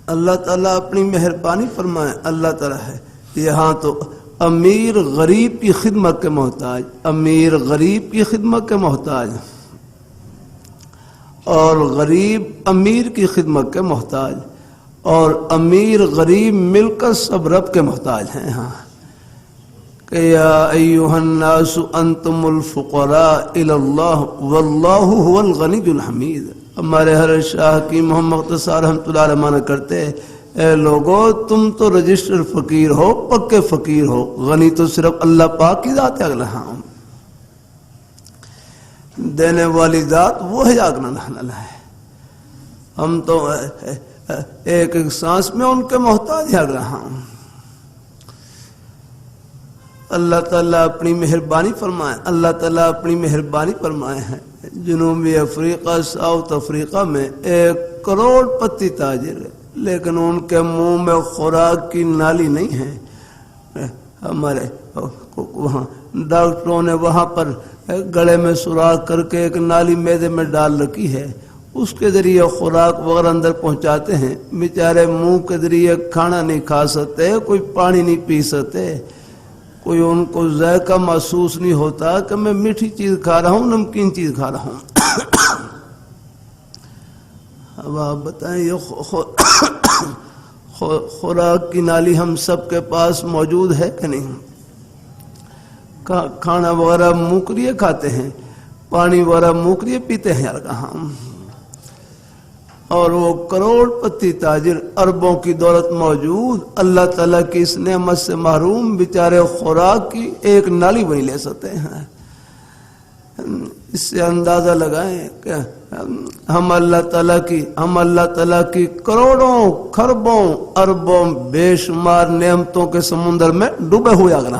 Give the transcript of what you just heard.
اللہ تعالیٰ اپنی مہربانی فرمائے. اللہ تعالیٰ ہے یہاں تو امیر غریب کی خدمت کے محتاج، امیر غریب کی خدمت کے محتاج، اور غریب امیر کی خدمت کے محتاج، اور امیر غریب مل کر سب رب کے محتاج ہیں. ہاں کہ یا ایھا الناس انتم الفقراء الی اللہ واللہ هو الغنی الحمید. ہمارے ہر شاہ کی محمد مختصر رحمۃ اللہ علیہ مانا کرتے اے لوگو تم تو رجسٹر فقیر ہو، پکے فقیر ہو، غنی تو صرف اللہ پاک کی ذات ہے. اگلا ہاں دینے والی ذات وہ ہے. اگلا ہے ہم تو ایک ایک سانس میں ان کے محتاج ہے. اگلا ہاں اللہ تعالیٰ اپنی مہربانی فرمائے. اللہ تعالیٰ اپنی مہربانی فرمائے ہیں. جنوبی افریقہ، ساؤتھ افریقہ میں 1 کروڑ پتی تاجر ہے، لیکن ان کے منہ میں خوراک کی نالی نہیں ہے. ہمارے وہاں ڈاکٹروں نے وہاں پر گلے میں سوراخ کر کے ایک نالی معدے میں ڈال رکھی ہے، اس کے ذریعے خوراک وغیرہ اندر پہنچاتے ہیں. بیچارے منہ کے ذریعے کھانا نہیں کھا سکتے، کوئی پانی نہیں پی سکتے، کوئی ان کو ذائقہ محسوس نہیں ہوتا کہ میں میٹھی چیز کھا رہا ہوں، نمکین چیز کھا رہا ہوں. اب آپ بتائیں یہ خوراک کی نالی ہم سب کے پاس موجود ہے کہ نہیں؟ کھانا وغیرہ منہ کے لیے کھاتے ہیں، پانی وغیرہ منہ کے لیے پیتے ہیں. یار کہاں اور وہ کروڑ پتی تاجر، اربوں کی دولت موجود، اللہ تعالیٰ کی اس نعمت سے محروم، بیچارے خوراک کی ایک نالی بھی نہیں لے سکتے ہیں. اس سے اندازہ لگائیں کہ ہم اللہ تعالیٰ کی کروڑوں خربوں اربوں بے شمار نعمتوں کے سمندر میں ڈوبے ہوئے. اگر